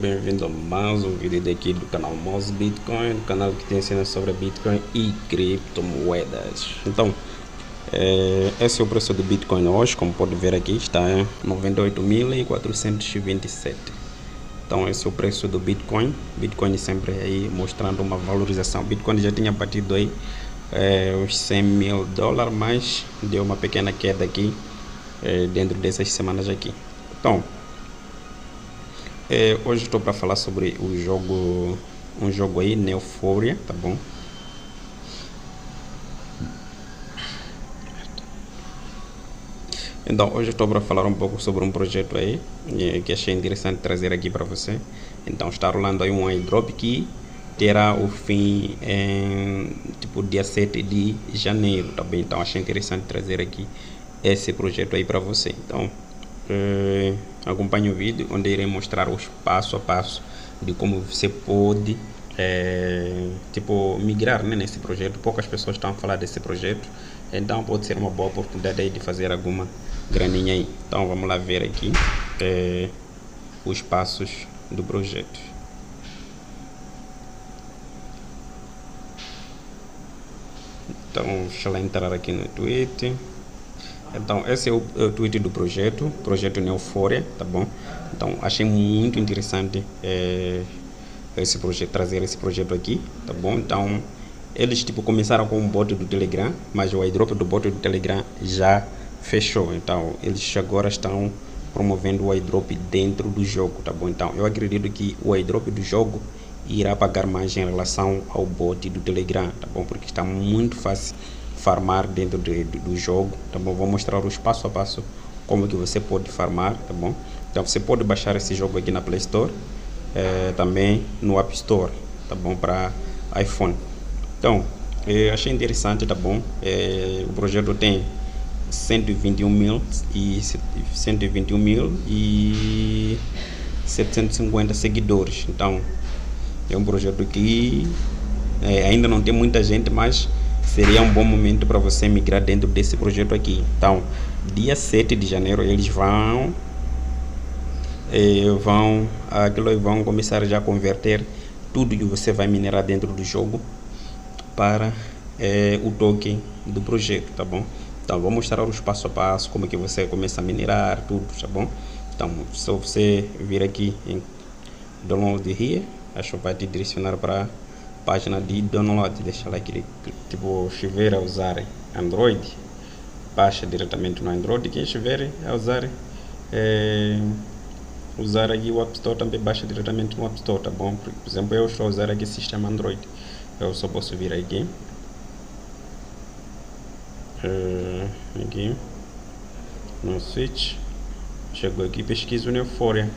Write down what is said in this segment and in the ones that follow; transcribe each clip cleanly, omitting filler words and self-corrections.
Bem-vindo a mais um vídeo daqui do canal Moz Bitcoin, canal que te ensina sobre Bitcoin e criptomoedas. Então, esse é o preço do Bitcoin hoje, como pode ver aqui, está em 98.427. Então, esse é o preço do Bitcoin. Bitcoin sempre aí mostrando uma valorização. Bitcoin já tinha batido aí os 100 mil dólares, mas deu uma pequena queda aqui dentro dessas semanas aqui. Então, hoje estou para falar sobre o jogo, um jogo aí, Neoforia, tá bom? Então, hoje estou para falar um pouco sobre um projeto aí, que achei interessante trazer aqui para você. Então, está rolando aí um airdrop que terá o fim em, tipo, dia 7 de janeiro, tá bem? Então, achei interessante trazer aqui esse projeto aí para você. Então, acompanhe o vídeo onde irei mostrar os passo a passo de como você pode tipo migrar, né, nesse projeto. Poucas pessoas estão a falar desse projeto, então pode ser uma boa oportunidade aí de fazer alguma graninha aí. Então vamos lá ver aqui os passos do projeto. Então deixa eu entrar aqui no Twitter. Então esse é o tweet do projeto Neoforia, tá bom? Então achei muito interessante esse projeto, trazer esse projeto aqui, tá bom? Então eles tipo começaram com um bot do Telegram, mas o airdrop do bot do Telegram já fechou. Então eles agora estão promovendo o airdrop dentro do jogo, tá bom? Então eu acredito que o airdrop do jogo irá pagar mais em relação ao bot do Telegram, tá bom? Porque está muito fácil farmar dentro do jogo, tá bom? Vou mostrar os passo a passo como que você pode farmar, tá bom? Então você pode baixar esse jogo aqui na Play Store, também no App Store, tá bom? Para iPhone. Então achei interessante, tá bom? O projeto tem 121 mil e 750 seguidores. Então é um projeto que ainda não tem muita gente, mas seria um bom momento para você migrar dentro desse projeto aqui. Então dia 7 de janeiro eles vão começar já a converter tudo que você vai minerar dentro do jogo para o token do projeto, tá bom? Então vou mostrar os passo a passo, como que você começa a minerar tudo, tá bom? Então se você vir aqui em download here, acho que vai te direcionar para a página de download. Deixa lá que tipo estiver a usar Android, baixa diretamente no Android. Quem estiver a usar aqui o App Store, também baixa diretamente no App Store, tá bom? Por exemplo, eu estou a usar aqui sistema Android, eu só posso vir aqui aqui no switch, chegou aqui, pesquiso Neoforia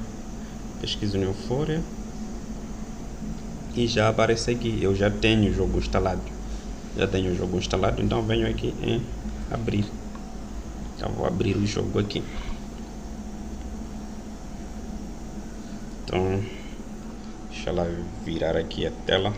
e já aparece aqui, eu já tenho o jogo instalado, então venho aqui em abrir. Então vou abrir o jogo aqui. Então deixa ela virar aqui a tela.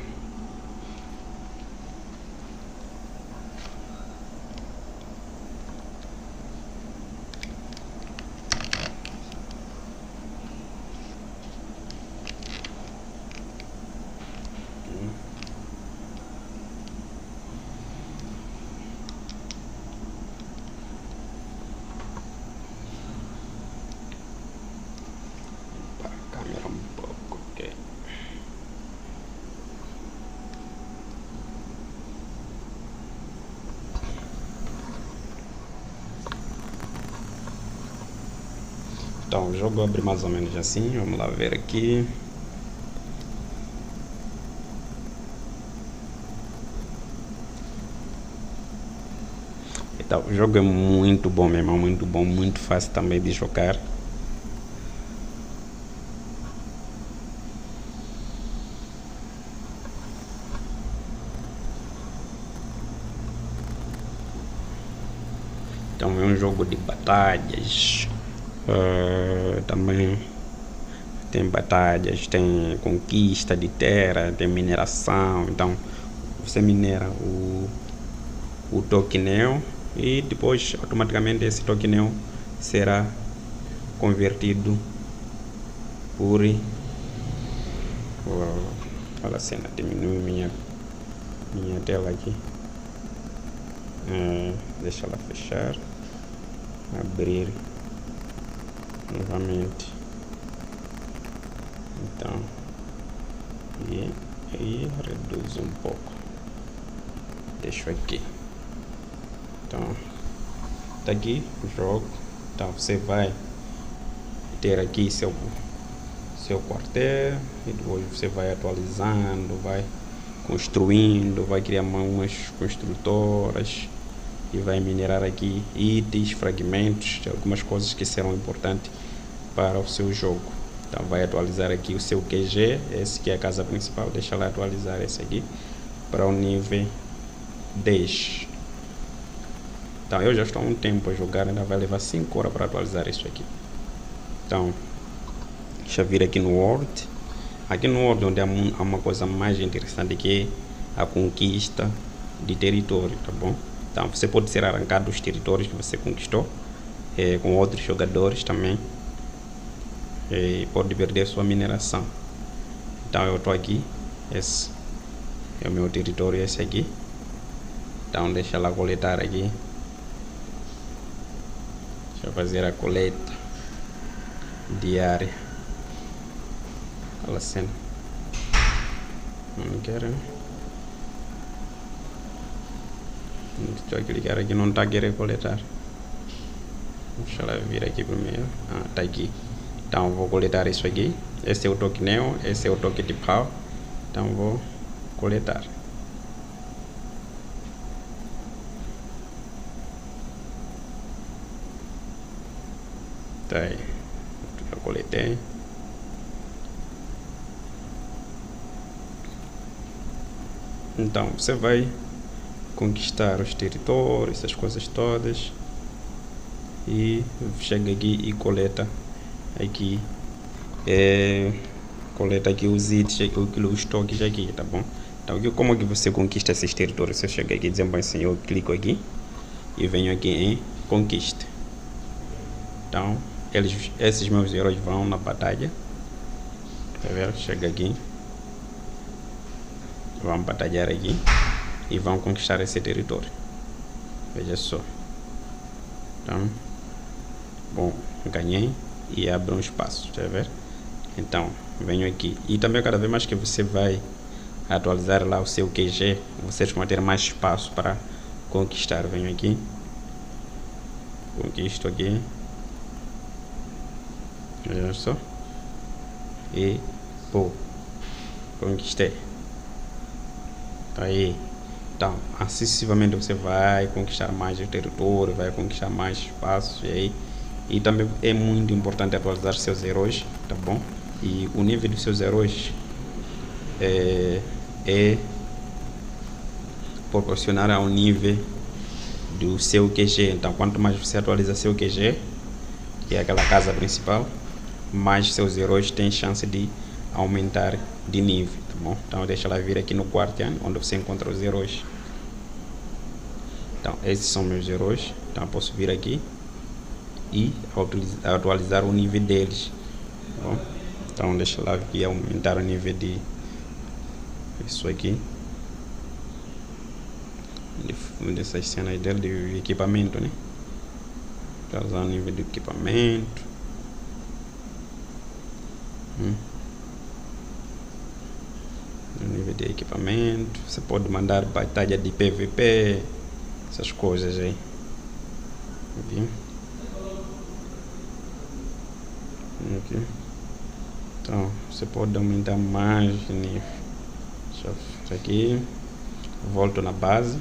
Câmera um pouco, ok. Então o jogo abre mais ou menos assim, vamos lá ver aqui. Então o jogo é muito bom mesmo, muito bom, muito fácil também de jogar. Então é um jogo de batalhas, também tem batalhas, tem conquista de terra, tem mineração. Então você minera o token e depois automaticamente esse token será convertido por Olha a cena, diminui minha tela aqui. Deixa ela fechar, abrir novamente. Então, e aí reduz um pouco. Deixo aqui. Então, tá aqui o jogo. Então você vai ter aqui seu quartel e depois você vai atualizando, vai construindo, vai criar umas construtoras e vai minerar aqui itens, fragmentos, algumas coisas que serão importantes para o seu jogo. Então vai atualizar aqui o seu QG, esse que é a casa principal, deixa lá atualizar esse aqui para o nível 10. Então eu já estou há um tempo a jogar, ainda vai levar 5 horas para atualizar isso aqui. Então, deixa eu vir aqui no World. Aqui no World onde há uma coisa mais interessante que é a conquista de território, tá bom? Então você pode ser arrancado dos territórios que você conquistou com outros jogadores também. E pode perder sua mineração. Então eu estou aqui, esse é o meu território, esse aqui. Então deixa ela coletar aqui. Deixa eu fazer a coleta diária. Olha a cena. Não quero. Deixa eu clicar aqui, não está querendo coletar. Deixa ela vir aqui primeiro. Tá aqui. Então vou coletar isso aqui. Esse é o toque neo, esse é o toque de pau. Então vou coletar. Tá aí. Eu coletei. Então você vai conquistar os territórios, essas coisas todas. E chega aqui e coleta aqui. Coleta aqui os itens, os toques aqui, tá bom? Então como é que você conquista esses territórios? Você chega aqui, dizendo assim, eu clico aqui e venho aqui em conquista. Então esses meus heróis vão na batalha. Tá vendo? Chega aqui, vão batalhar aqui e vão conquistar esse território. Veja só. Então, bom, ganhei e abre um espaço, tá vendo? Então, venho aqui. E também cada vez mais que você vai atualizar lá o seu QG, vocês vão ter mais espaço para conquistar. Venho aqui, conquisto aqui. Veja só. E, pô, conquistei. Aí, então, sucessivamente você vai conquistar mais o território, vai conquistar mais espaços e também é muito importante atualizar seus heróis, tá bom? E o nível dos seus heróis é proporcionar ao nível do seu QG. Então, quanto mais você atualiza seu QG, que é aquela casa principal, mais seus heróis têm chance de aumentar de nível, tá bom? Então deixa ela vir aqui no Guardian, onde você encontra os heróis. Então esses são meus heróis. Então eu posso vir aqui e atualizar o nível deles, tá bom? Então deixa ela vir aumentar o nível de isso aqui, dessas cenas dele de equipamento, né? Usar o nível de equipamento. No nível de equipamento, você pode mandar batalha de PVP, essas coisas aí. Viu? Aqui. Então, você pode aumentar mais de nível. Deixa eu aqui. Volto na base.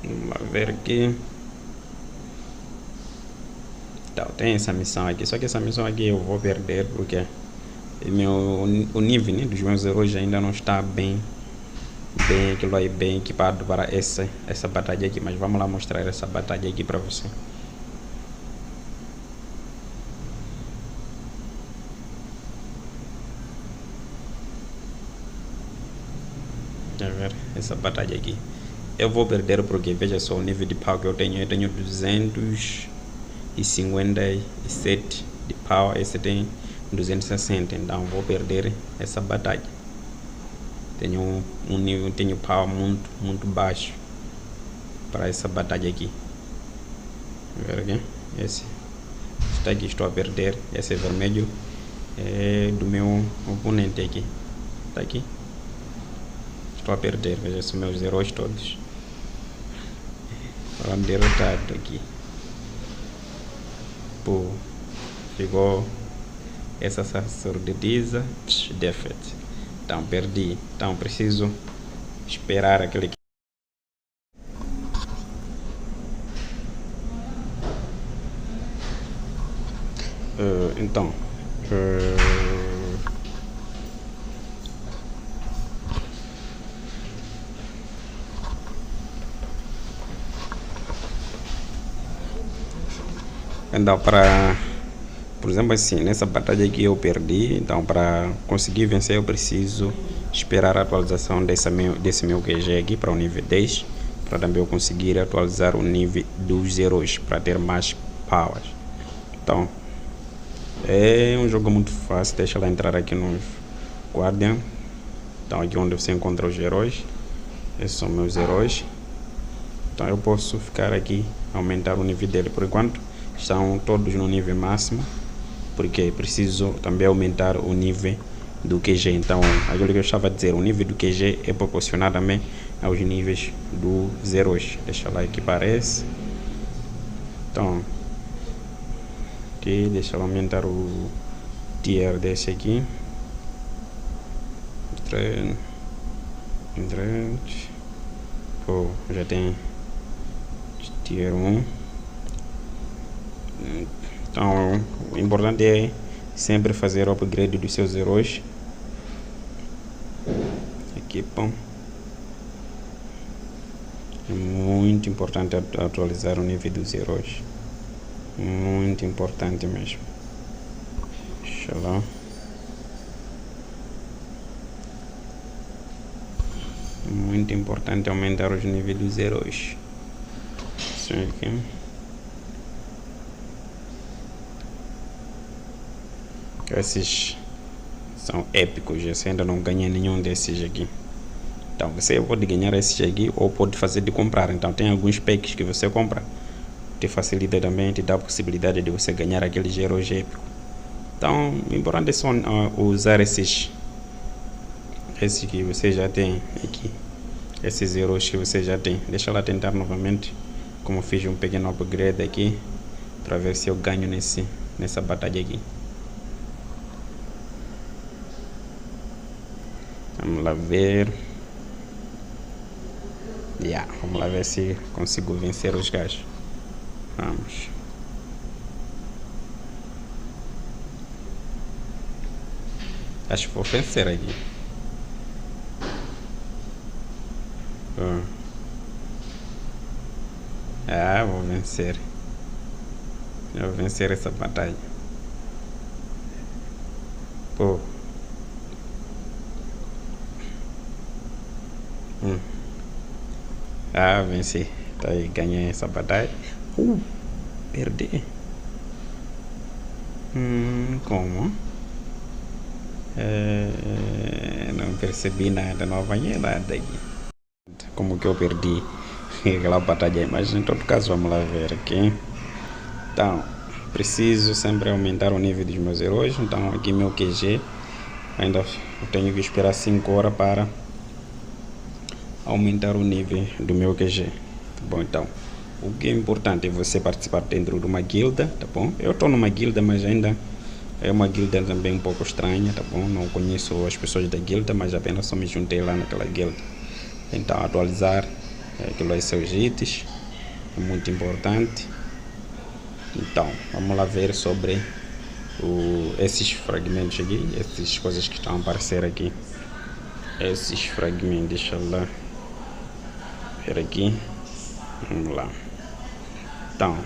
Vamos ver aqui. Então, tem essa missão aqui. Só que essa missão aqui eu vou perder porque o nível, né, dos meus heróis ainda não está bem aquilo aí, bem equipado para essa batalha aqui. Mas vamos lá mostrar essa batalha aqui para você. a ver essa batalha aqui. Eu vou perder porque veja só o nível de power que eu tenho 257 de power, esse tem 260, então vou perder essa batalha. Tenho power muito baixo para essa batalha aqui. Ver aqui, esse está aqui, estou a perder. Esse vermelho é do meu oponente aqui, está aqui, estou a perder. Veja esses meus heróis todos foram derrotados aqui. Pô, chegou essa sacerdotisa, defeat. Então perdi, então preciso esperar aquele que então para, por exemplo, assim, nessa batalha que eu perdi, então para conseguir vencer eu preciso esperar a atualização desse meu QG aqui para o nível 10, para também eu conseguir atualizar o nível dos heróis para ter mais powers. Então é um jogo muito fácil. Deixa ela entrar aqui nos Guardian. Então aqui onde você encontra os heróis, esses são meus heróis. Então eu posso ficar aqui, aumentar o nível dele. Por enquanto estão todos no nível máximo, porque preciso também aumentar o nível do QG. Então aquilo que eu estava a dizer, o nível do QG é proporcional também aos níveis dos heróis. Deixa lá equipar esse. Então aqui, deixa eu aumentar o tier desse aqui. Pô, já tem tier 1. Então o importante é sempre fazer o upgrade dos seus heróis. Equipam. É muito importante atualizar o nível dos heróis. Muito importante mesmo. Deixa lá. Muito importante aumentar os níveis dos heróis. Isso aqui. Esses são épicos. Eu ainda não ganhei nenhum desses aqui. Então você pode ganhar esses aqui ou pode fazer de comprar. Então tem alguns packs que você compra, te facilita também, te dá a possibilidade de você ganhar aqueles heróis épicos. Então o importante é só usar esses que você já tem aqui, esses heróis que você já tem. Deixa lá tentar novamente, como fiz um pequeno upgrade aqui, para ver se eu ganho nessa batalha aqui. Vamos lá ver. Vamos lá ver se consigo vencer os gajos. Vamos. Acho que vou vencer aqui. Vou vencer. Eu vou vencer essa batalha. Pô. Venci. Tá aí, ganhei essa batalha. Perdi. Como? Não percebi nada, não apanhei nada aqui. Como que eu perdi aquela batalha, mas em todo caso vamos lá ver aqui. Então preciso sempre aumentar o nível dos meus heróis. Então aqui meu QG ainda eu tenho que esperar 5 horas para aumentar o nível do meu QG. Tá bom, então o que é importante é você participar dentro de uma guilda, tá bom? Eu estou numa guilda, mas ainda é uma guilda também um pouco estranha, tá bom? Não conheço as pessoas da guilda, mas apenas só me juntei lá naquela guilda. Então atualizar aquilo aí, seus itens, é muito importante. Então vamos lá ver sobre esses fragmentos aqui, essas coisas que estão a aparecer aqui. Esses fragmentos, deixa lá ver aqui. Vamos lá. Então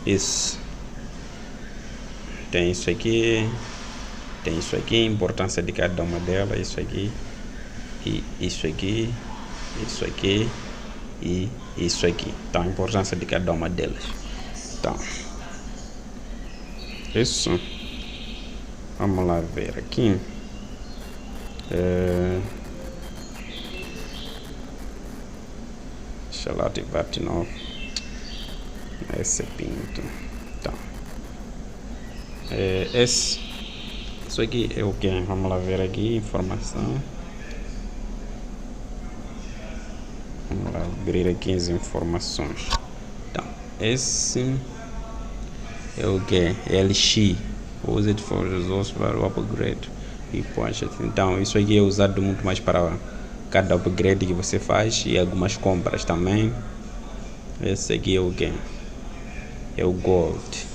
isso tem isso aqui. tem isso aqui, a importância de cada uma delas, isso aqui, e isso aqui, isso aqui e isso aqui. Então, a importância de cada uma delas. Então, isso. Vamos lá ver aqui. Deixa eu lá ativar de novo. Esse pinto. Então, isso aqui é o que? Vamos lá ver aqui, informação. Vamos lá abrir aqui as informações. Então, esse é o que? LX. Used for resource para upgrade. Então, isso aqui é usado muito mais para cada upgrade que você faz e algumas compras também. Esse aqui é o que? É o Gold.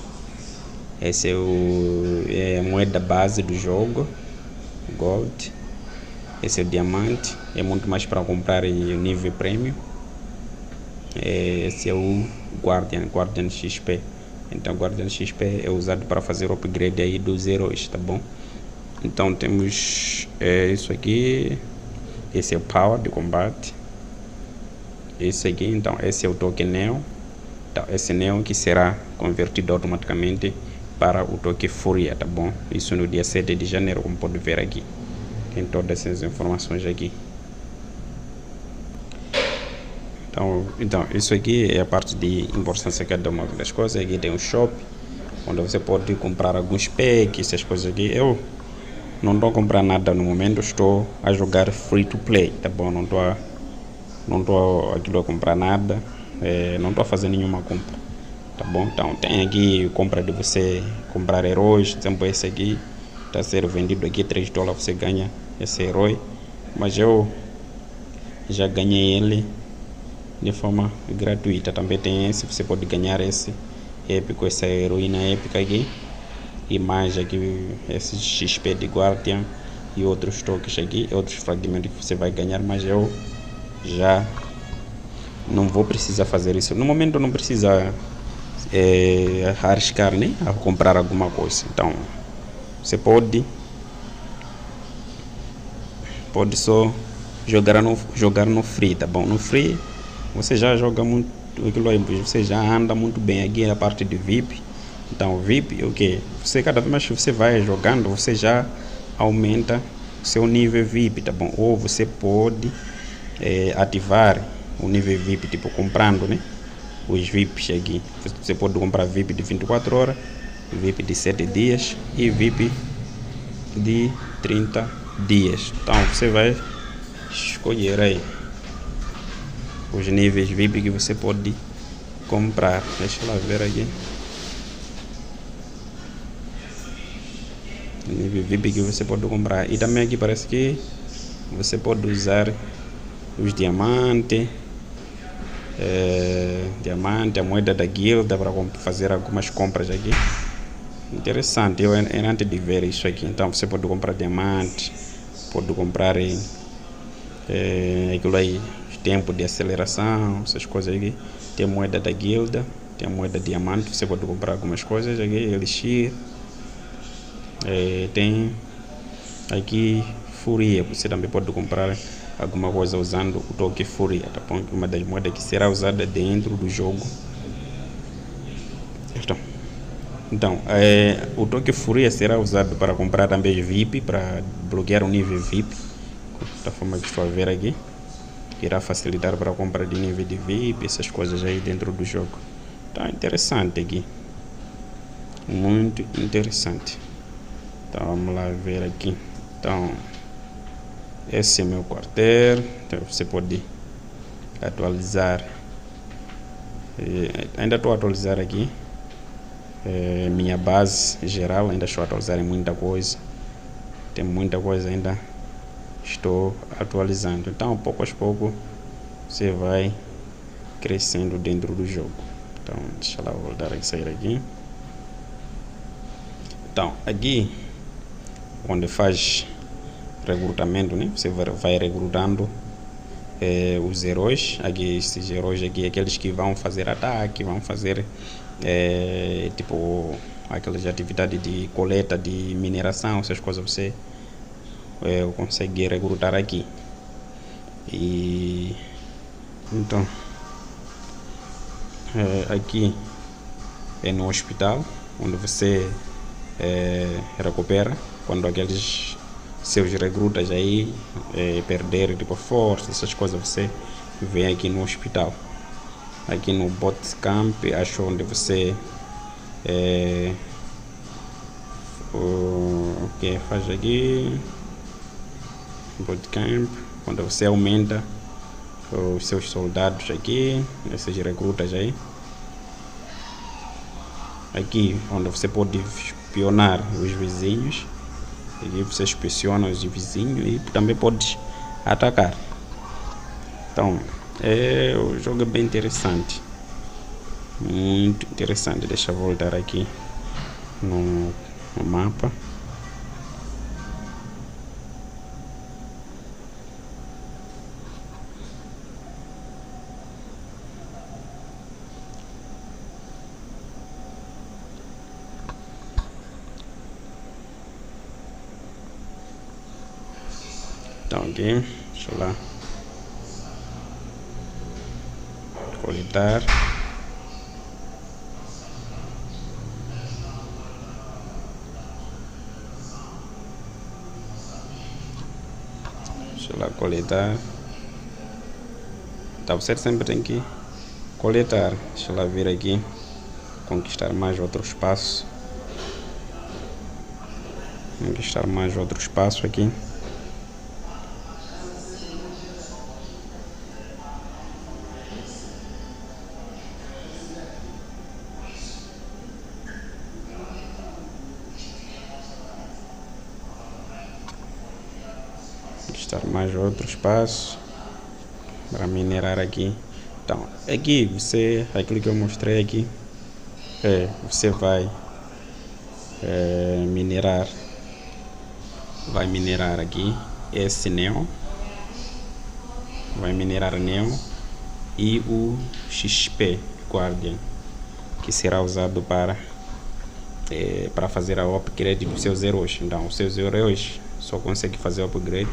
Esse é a moeda base do jogo. Gold. Esse é o Diamante. É muito mais para comprar o nível Premium. Esse é o Guardian XP. Então, Guardian XP é usado para fazer o upgrade aí dos heróis, tá bom? Então, temos isso aqui. Esse é o Power de combate. Esse aqui, então, esse é o token Neo. Então, esse Neo que será convertido automaticamente para o token Fúria, tá bom? Isso no dia 7 de janeiro, como pode ver aqui. Tem todas essas informações aqui. Então, isso aqui é a parte de importância de cada uma das coisas. Aqui tem um shop, onde você pode comprar alguns packs, essas coisas aqui. Eu não estou a comprar nada no momento, estou a jogar free to play, tá bom? Não estou a comprar nada, não estou a fazer nenhuma compra, tá bom? Então, tem aqui compra de você comprar heróis, por exemplo, esse aqui está a ser vendido aqui, $3 você ganha esse herói, mas eu já ganhei ele de forma gratuita. Também tem esse, você pode ganhar esse épico, essa heroína épica aqui, e mais aqui esse XP de Guardian e outros toques aqui, outros fragmentos que você vai ganhar, mas eu já não vou precisar fazer isso no momento, não precisa arriscar, né, a comprar alguma coisa. Então você pode só jogar no free, tá bom? No free você já joga muito, você já anda muito bem. Aqui é a parte de VIP. Então, VIP é o que? Você, cada vez mais que você vai jogando, você já aumenta seu nível VIP, tá bom? Ou você pode ativar o nível VIP, tipo comprando, né? Os VIPs aqui. Você pode comprar VIP de 24 horas, VIP de 7 dias e VIP de 30 dias. Então, você vai escolher aí os níveis VIP que você pode comprar. Deixa eu lá ver aqui. O nível VIP que você pode comprar. E também aqui parece que você pode usar os diamantes. Diamante, a moeda da guilda para fazer algumas compras aqui. Interessante, eu era antes de ver isso aqui. Então você pode comprar diamante, pode comprar aquilo aí, tempo de aceleração, essas coisas aqui. Tem a moeda da guilda, tem a moeda diamante, você pode comprar algumas coisas aqui, elixir. Tem aqui Fúria, você também pode comprar alguma coisa usando o token Fúria, tá bom? Uma das moedas que será usada dentro do jogo. Então, o token Fúria será usado para comprar também VIP, para bloquear o nível VIP, da forma que estou a ver aqui. Irá facilitar para a compra de nível de VIP, essas coisas aí dentro do jogo. Tá interessante aqui, muito interessante. Então vamos lá ver aqui. Então esse é meu quartel. Então você pode atualizar. Ainda estou a atualizar aqui minha base geral. Ainda estou a atualizar em muita coisa. Tem muita coisa ainda. Estou atualizando. Então pouco a pouco você vai crescendo dentro do jogo. Então deixa eu voltar a sair aqui. Então aqui onde faz recrutamento, né? Você vai recrutando os heróis. Aqui esses heróis aqui, aqueles que vão fazer ataque, vão fazer tipo aquelas atividades de coleta, de mineração, essas coisas você consegue recrutar aqui. E então aqui é no hospital, onde você recupera quando aqueles seus recrutas aí perderem tipo força, essas coisas, você vem aqui no hospital. Aqui no bootcamp, acho onde você o que faz aqui bootcamp, quando você aumenta os seus soldados aqui, esses recrutas aí. Aqui onde você pode espionar os vizinhos, aqui você inspeciona os vizinhos e também pode atacar. Então o jogo é bem interessante, muito interessante. Deixa eu voltar aqui no mapa. Então aqui, deixa eu lá coletar. Deixa eu lá coletar. Então você sempre tem que coletar. Deixa eu lá vir aqui, conquistar mais outro espaço. Conquistar mais outro espaço aqui. Conquistar mais outro espaço para minerar aqui. Então aqui aquilo que eu mostrei aqui, você vai vai minerar aqui esse neon, vai minerar neon e o XP Guardian, que será usado para fazer a upgrade dos seus heróis. Então os seus heróis só consegue fazer o upgrade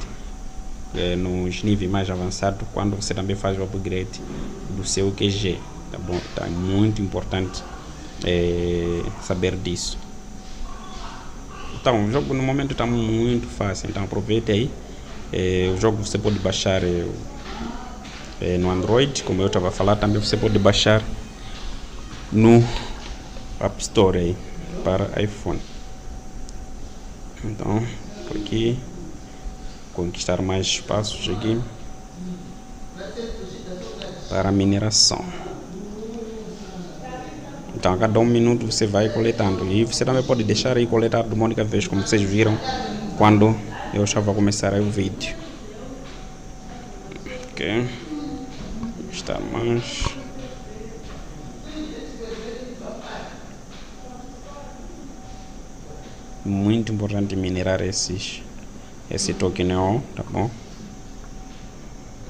nos níveis mais avançados quando você também faz o upgrade do seu QG, tá bom? Tá muito importante saber disso. Então o jogo no momento está muito fácil, então aproveite aí. O jogo você pode baixar no Android, como eu estava a falar, também você pode baixar no App Store aí para iPhone. Então por aqui, conquistar mais espaços aqui para mineração. Então a cada 1 minuto você vai coletando, e você também pode deixar aí coletar de uma única vez, como vocês viram quando eu estava a começar o vídeo. Ok, está mais. Muito importante minerar esse token neon, tá bom?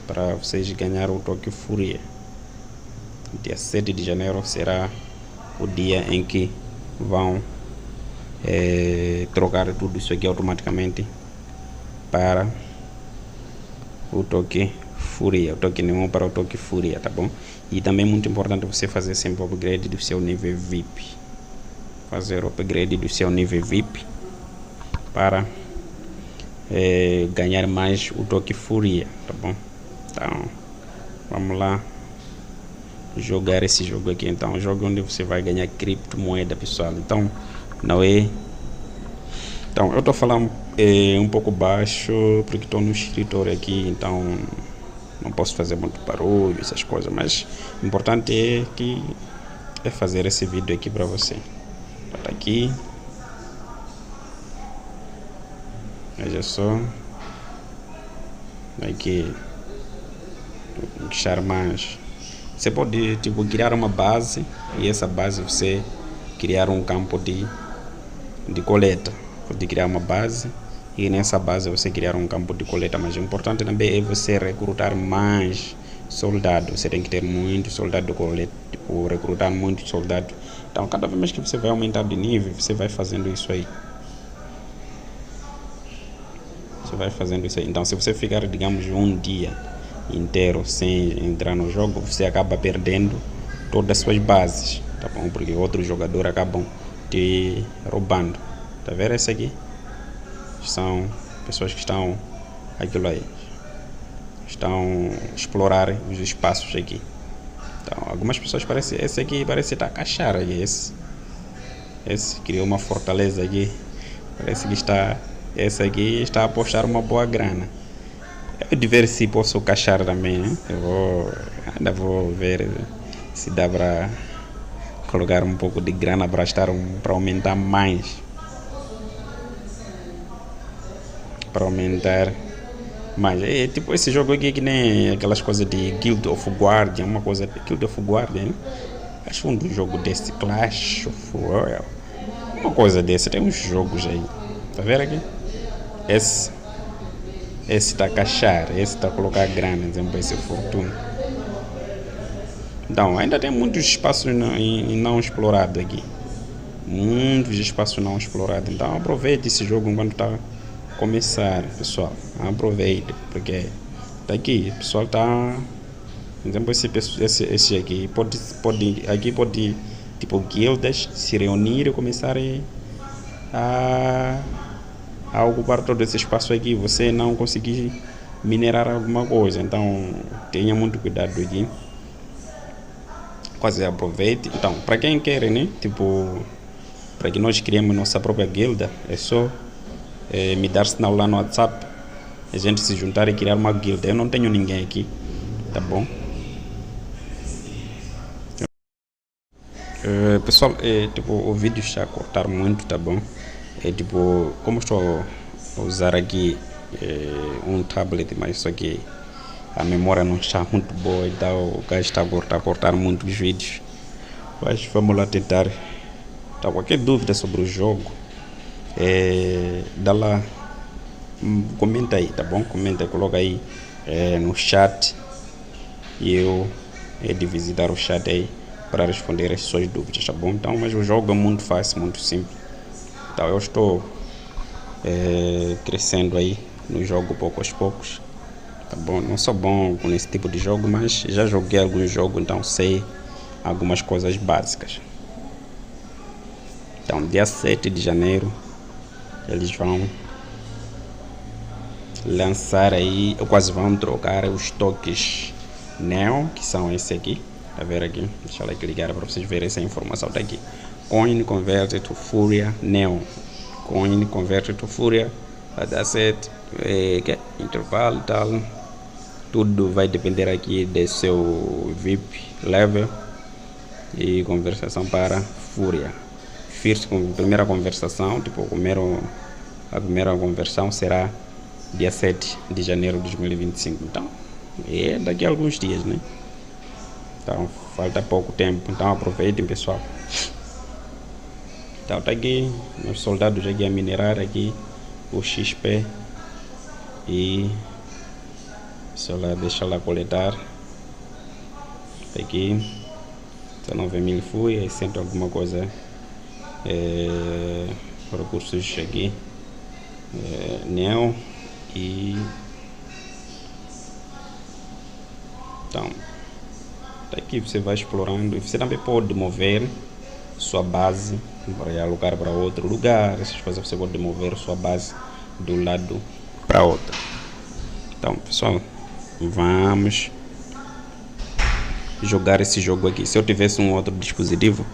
Para vocês ganhar o token Fúria. Dia 7 de janeiro será o dia em que vão trocar tudo isso aqui automaticamente para o token Fúria, o token neon para o token Fúria, tá bom? E também é muito importante você fazer sempre o upgrade do seu nível VIP. Fazer o upgrade do seu nível VIP para ganhar mais o toque Fúria, tá bom? Então vamos lá jogar esse jogo aqui. Então um jogo onde você vai ganhar criptomoeda, pessoal. Então não é, então eu tô falando um pouco baixo porque estou no escritório aqui, então não posso fazer muito barulho, essas coisas, mas o importante é fazer esse vídeo aqui para você. Tá aqui, veja só, aqui deixar mais. Você pode tipo criar uma base, e essa base você criar um campo de coleta. Pode criar uma base e nessa base você criar um campo de coleta, mas o importante também é você recrutar mais soldados. Você tem que ter muito soldado de coleta, tipo recrutar muito soldado Então, cada vez que você vai aumentar de nível, você vai fazendo isso aí. Você vai fazendo isso aí. Então, se você ficar, digamos, um dia inteiro sem entrar no jogo, você acaba perdendo todas as suas bases, tá bom? Porque outros jogadores acabam te roubando. Tá vendo esse aqui? São pessoas que estão aquilo aí. Estão a explorar os espaços aqui. Então, algumas pessoas parecem, esse aqui parece estar a cachar aqui. Esse criou uma fortaleza aqui. Parece que está, esse aqui está a apostar uma boa grana. Eu de ver se posso cachar também, né? Ainda vou ver se dá para colocar um pouco de grana para para aumentar mais. Para aumentar mais. É tipo esse jogo aqui que nem aquelas coisas de Guild of Guardian, uma coisa de Guild of Guardian. Acho um jogo desse, Clash of Royale. Uma coisa desse, tem uns jogos aí. Tá vendo aqui? Esse está a cachar, esse está a colocar grana, exemplo, esse fortuna. Então, ainda tem muitos espaços não explorados aqui. Muitos espaços não explorados. Então, aproveite esse jogo enquanto está a começar, pessoal. Aproveite, porque tá aqui, o pessoal está. Por exemplo, esse aqui pode, tipo, guildas se reunir e começar a ocupar todo esse espaço aqui. Você não conseguir minerar alguma coisa, então tenha muito cuidado aqui. Quase aproveite. Então, para quem quer, né? Tipo, para que nós criemos nossa própria guilda, é só me dar sinal lá no WhatsApp, a gente se juntar e criar uma guilda. Eu não tenho ninguém aqui, tá bom? Pessoal, tipo, o vídeo está a cortar muito, tá bom? Tipo, como estou a usar aqui um tablet, mas isso aqui a memória não está muito boa, então o gajo está a cortar muito os vídeos. Mas vamos lá tentar. Então, qualquer dúvida sobre o jogo, dá lá, comenta aí, tá bom? Comenta, coloca aí no chat e eu de visitar o chat aí para responder as suas dúvidas, tá bom? Então, mas o jogo é muito fácil, muito simples. Então, eu estou crescendo aí no jogo pouco aos poucos, tá bom? Não sou bom com esse tipo de jogo, mas já joguei alguns jogos, então sei algumas coisas básicas. Então, dia 7 de janeiro eles vão lançar aí, ou quase vão trocar os toques Neon, que são esse aqui. Tá vendo aqui? Deixa eu clicar para vocês verem essa informação daqui. Coin converted to Furia Neon. Coin converted to Furia. Asset, intervalo e tal. Tudo vai depender aqui do seu VIP level e conversação para Fúria. First, primeira conversação, tipo, a primeira conversão será dia 7 de janeiro de 2025. Então, é daqui a alguns dias, né? Então, falta pouco tempo. Então, aproveitem, pessoal. Então, tá aqui, meus soldados aqui a minerar aqui o XP e só lá, deixa lá coletar. Tá aqui 19.000 fui, aí sempre alguma coisa, recursos aqui, Neo e então tá aqui, você vai explorando e você também pode mover sua base para alocar para outro lugar. Essas coisas você pode mover sua base do lado para outro. Então, pessoal, vamos jogar esse jogo aqui. Se eu tivesse um outro dispositivo,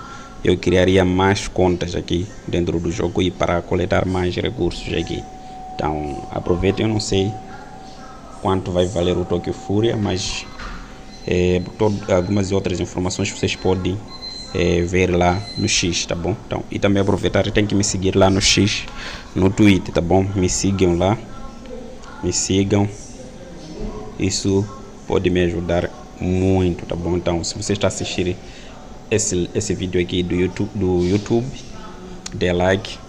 eu criaria mais contas aqui dentro do jogo e para coletar mais recursos aqui. Então, aproveitem. Eu não sei quanto vai valer o Tokyo Fúria, mas algumas outras informações vocês podem ver lá no X, tá bom? Então, e também aproveitar, tem que me seguir lá no X, no Twitter, tá bom? Me sigam lá, me sigam, isso pode me ajudar muito, tá bom? Então, se você está assistindo esse vídeo aqui do YouTube, dê like,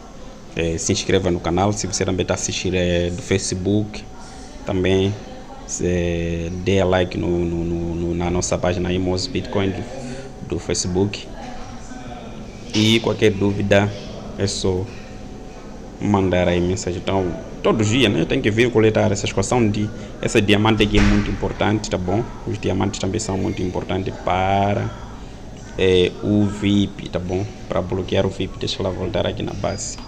se inscreva no canal. Se você também está assistindo do Facebook, também dê like na nossa página Imos Bitcoin do Facebook. E qualquer dúvida é só mandar aí mensagem. Então, todos os dias, né, tem que vir coletar essa equação de esse diamante aqui é muito importante, tá bom? Os diamantes também são muito importantes para o VIP, tá bom? Para bloquear o VIP, deixa ela voltar aqui na base.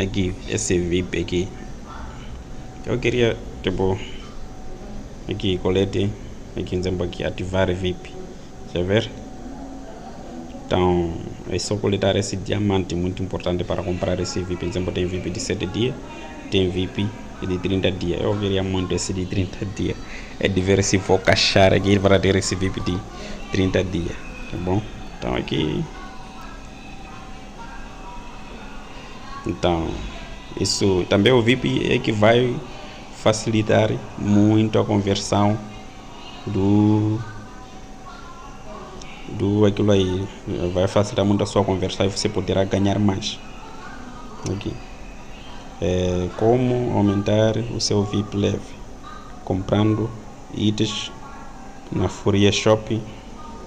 Aqui, esse VIP aqui. Eu queria, tipo, aqui, colete, aqui, exemplo, aqui, ativar VIP. Deixa eu ver. Então, é só coletar esse diamante muito importante para comprar esse VIP. Por exemplo, tem VIP de 7 dias, tem VIP de 30 dias. Eu veria muito esse de 30 dias. É de ver se vou caixar aqui para ter esse VIP de 30 dias, tá bom? Então, aqui... Então, isso também o VIP é que vai facilitar muito a conversão do aquilo aí, vai facilitar muito a sua conversão e você poderá ganhar mais. Aqui como aumentar o seu VIP leve comprando itens na Furia Shopping,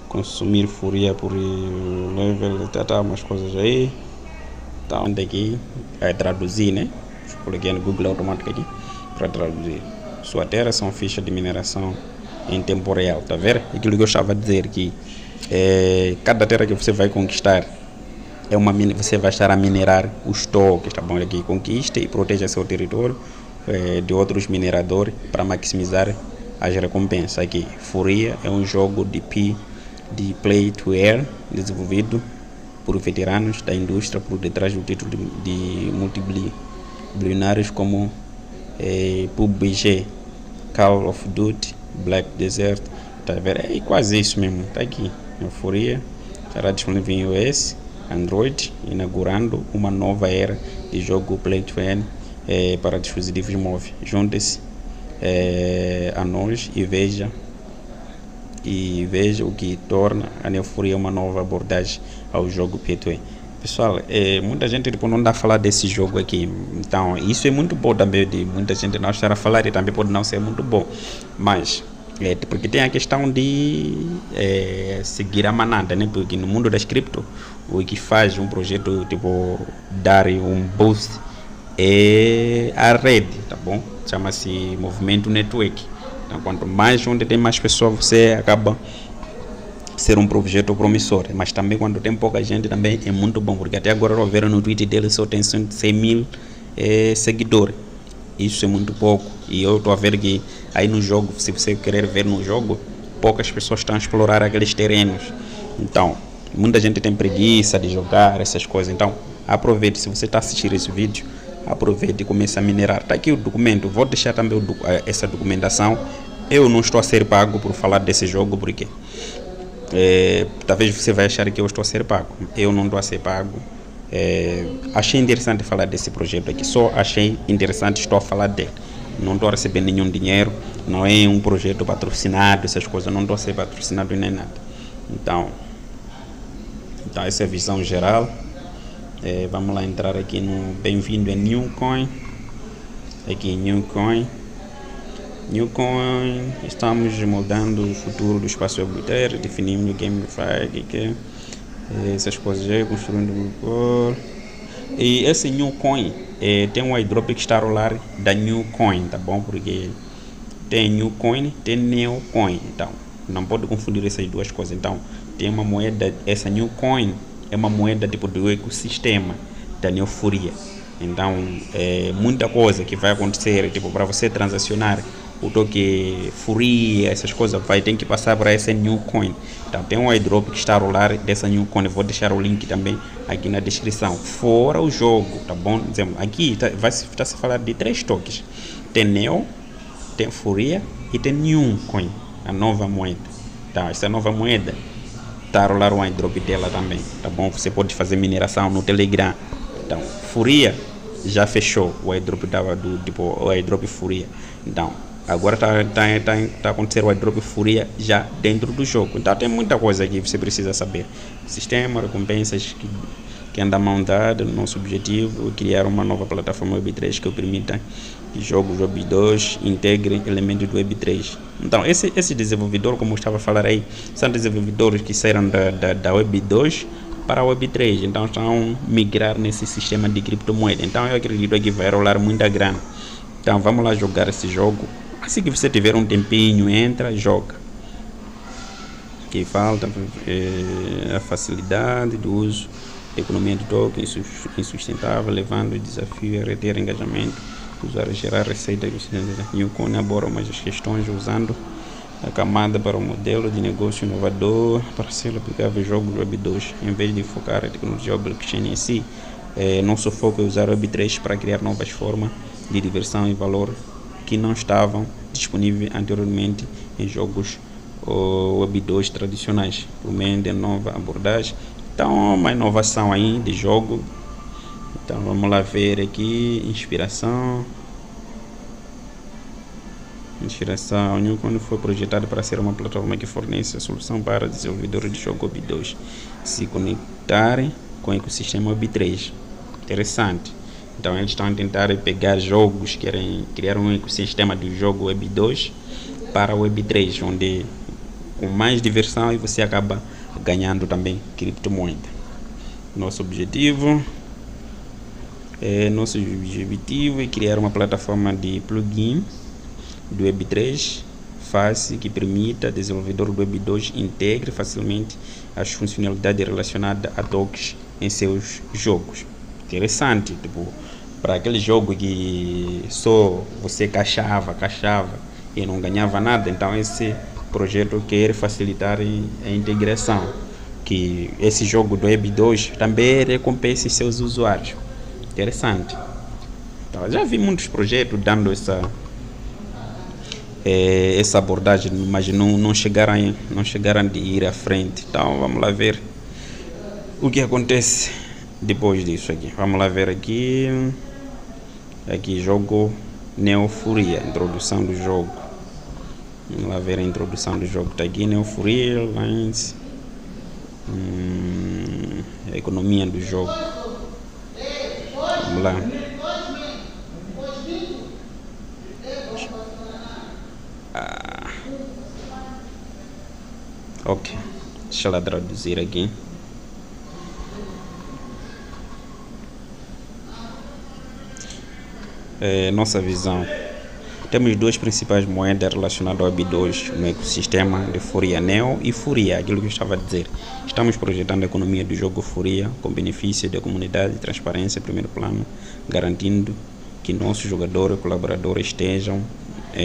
consumir Furia por level, tá, umas coisas aí. Então daqui é traduzir, né? Coloquei no Google automático aqui para traduzir. Sua terra são fichas de mineração em tempo real, tá vendo? Aquilo que eu estava a dizer que cada terra que você vai conquistar você vai estar a minerar os tokens, tá bom? Aqui conquiste e proteja seu território de outros mineradores para maximizar as recompensas. Aqui Furia é um jogo de play to earn desenvolvido por veteranos da indústria por detrás do título de multibilionários como PUBG, Call of Duty, Black Desert, tá vendo? É quase isso mesmo, tá aqui. Euforia será disponível em iOS, Android, inaugurando uma nova era de jogo Play to Earn para dispositivos móveis. Junte-se a nós e veja o que torna a Euforia uma nova abordagem ao jogo Play to Earn. Pessoal, muita gente não dá a falar desse jogo aqui, então isso é muito bom também de muita gente não estar a falar e também pode não ser muito bom, mas porque tem a questão de seguir a manada, né? Porque no mundo das cripto, o que faz um projeto tipo dar um boost é a rede, tá bom? Chama-se movimento network. Então, quanto mais onde tem mais pessoas, você acaba ser um projeto promissor, mas também quando tem pouca gente também é muito bom, porque até agora eu vejo no Twitter dele só tem 100 mil seguidores. Isso é muito pouco, e eu estou a ver que aí no jogo, se você querer ver no jogo, poucas pessoas estão a explorar aqueles terrenos. Então, muita gente tem preguiça de jogar essas coisas. Então, aproveite, se você está assistindo esse vídeo, aproveite e comece a minerar. Está aqui o documento, vou deixar também essa documentação. Eu não estou a ser pago por falar desse jogo, porque talvez você vai achar que eu estou a ser pago. Eu não estou a ser pago. Achei interessante falar desse projeto aqui, só achei interessante, estou a falar dele. Não estou a receber nenhum dinheiro, não é um projeto patrocinado, essas coisas, não estou a ser patrocinado nem nada. Então essa é a visão geral. Vamos lá entrar aqui no bem-vindo a Newcoin. Aqui em Newcoin, estamos moldando o futuro do espaço web, definimos o GameFi, que essas coisas aí, construindo e esse Newcoin tem um airdrop que está a rolar da Newcoin, tá bom? Porque tem Newcoin, tem Neocoin, então não pode confundir essas duas coisas. Então tem uma moeda, essa Newcoin é uma moeda tipo do ecossistema da Neofuria. Então muita coisa que vai acontecer, tipo para você transacionar o toque Furia, essas coisas, vai ter que passar para essa Newcoin. Então tem um airdrop que está a rolar dessa Newcoin, vou deixar o link também aqui na descrição. Fora o jogo, tá bom? Aqui vai se falar de 3 tokens. Tem Neo, tem Furia e tem Newcoin, a nova moeda. Então essa nova moeda está a rolar um airdrop dela também, tá bom? Você pode fazer mineração no Telegram. Então Furia já fechou o airdrop o airdrop Furia. Então agora tá acontecendo o airdrop Furia já dentro do jogo. Então tem muita coisa aqui que você precisa saber. Sistema, recompensas, que anda a mão dada. O nosso objetivo é criar uma nova plataforma Web3 que permita que jogos Web2 integrem elementos do Web3. Então, esse desenvolvedor, como eu estava a falar aí, são desenvolvedores que saíram da Web2 para a Web3, então estão a migrar nesse sistema de criptomoeda. Então, eu acredito que vai rolar muita grana. Então, vamos lá jogar esse jogo. Assim que você tiver um tempinho, entra, joga. Que falta a facilidade do uso da economia de token insustentável, levando o desafio a reter engajamento, usar gerar receita e o Cone aborda as questões usando a camada para o modelo de negócio inovador para ser aplicável ao jogo Web2, em vez de focar a tecnologia blockchain em si. Nosso foco é usar o Web3 para criar novas formas de diversão e valor que não estavam disponíveis anteriormente em jogos Web2 tradicionais, por meio de nova abordagem. Então, uma inovação aí de jogo. Então, vamos lá ver aqui, inspiração, o Newcon foi projetado para ser uma plataforma que fornece a solução para desenvolvedores de jogo Web2 se conectarem com o ecossistema Web3. Interessante. Então, eles estão a tentar pegar jogos, querem criar um ecossistema do jogo Web2 para o Web3, onde com mais diversão e você acaba ganhando também criptomoeda. Nosso objetivo é criar uma plataforma de plugin do Web3 fácil que permita ao desenvolvedor do Web2 integre facilmente as funcionalidades relacionadas a tokens em seus jogos. Interessante, tipo, para aquele jogo que só você caixava e não ganhava nada, então esse projeto quer facilitar a integração, que esse jogo do Web2 também recompense seus usuários. Interessante. Então, já vi muitos projetos dando essa abordagem, mas não chegaram de ir à frente. Então vamos lá ver o que acontece depois disso aqui. Vamos lá ver aqui jogo Neofuria, introdução do jogo. Vamos lá ver a introdução do jogo. Está aqui Neofuria, Lines, a economia do jogo. Vamos lá. Ok, deixa eu traduzir aqui. Nossa visão. Temos duas principais moedas relacionadas ao Web2 no ecossistema de Furia Neo e Furia, aquilo que eu estava a dizer. Estamos projetando a economia do jogo Furia com benefício da comunidade e transparência em primeiro plano, garantindo que nossos jogadores e colaboradores estejam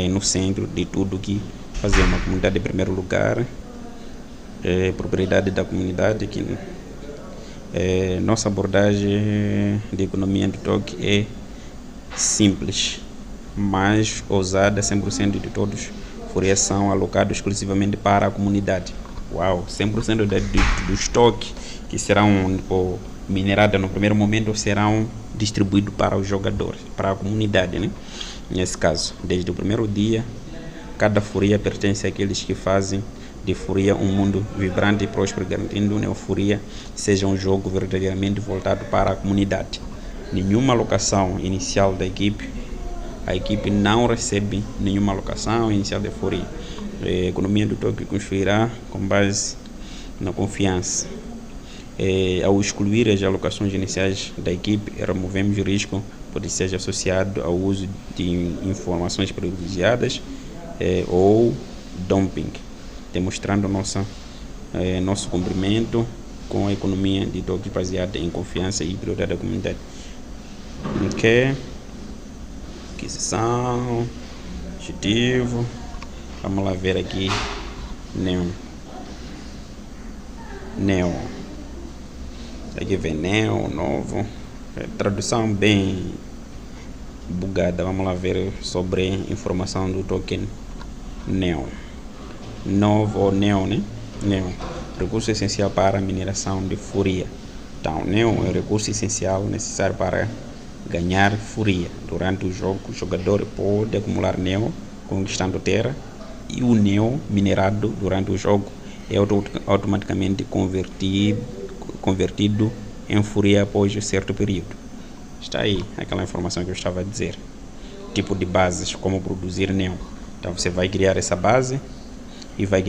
no centro de tudo que fazemos. Uma comunidade em primeiro lugar, propriedade da comunidade. Que nossa abordagem de economia do token é simples, mas ousada. 100% de todos Furia são alocados exclusivamente para a comunidade. Uau, 100% do estoque que serão minerados no primeiro momento serão distribuídos para os jogadores, para a comunidade, né? Nesse caso, desde o primeiro dia, cada Furia pertence àqueles que fazem de Furia um mundo vibrante e próspero, garantindo que Neofuria seja um jogo verdadeiramente voltado para a comunidade. Nenhuma alocação inicial da equipe. A equipe não recebe nenhuma alocação inicial de Furia. A economia do token construirá com base na confiança. Ao excluir as alocações iniciais da equipe, removemos o risco pode ser associado ao uso de informações privilegiadas ou dumping, demonstrando nosso cumprimento com a economia de token baseada em confiança e prioridade da comunidade. Ok, aquisição, objetivo. Vamos lá ver aqui Neo. Aqui vem Neo, novo. Tradução bem bugada. Vamos lá ver sobre informação do token Neo. Novo ou Neo, né? Neo, recurso essencial para a mineração de Furia. Então, Neo é o recurso essencial necessário para ganhar Furia. Durante o jogo, o jogador pode acumular Neo conquistando terra, e o Neo minerado durante o jogo é automaticamente convertido em Fourier após um certo período. Está aí aquela informação que eu estava a dizer. Tipo de bases, como produzir neon. Então você vai criar essa base e vai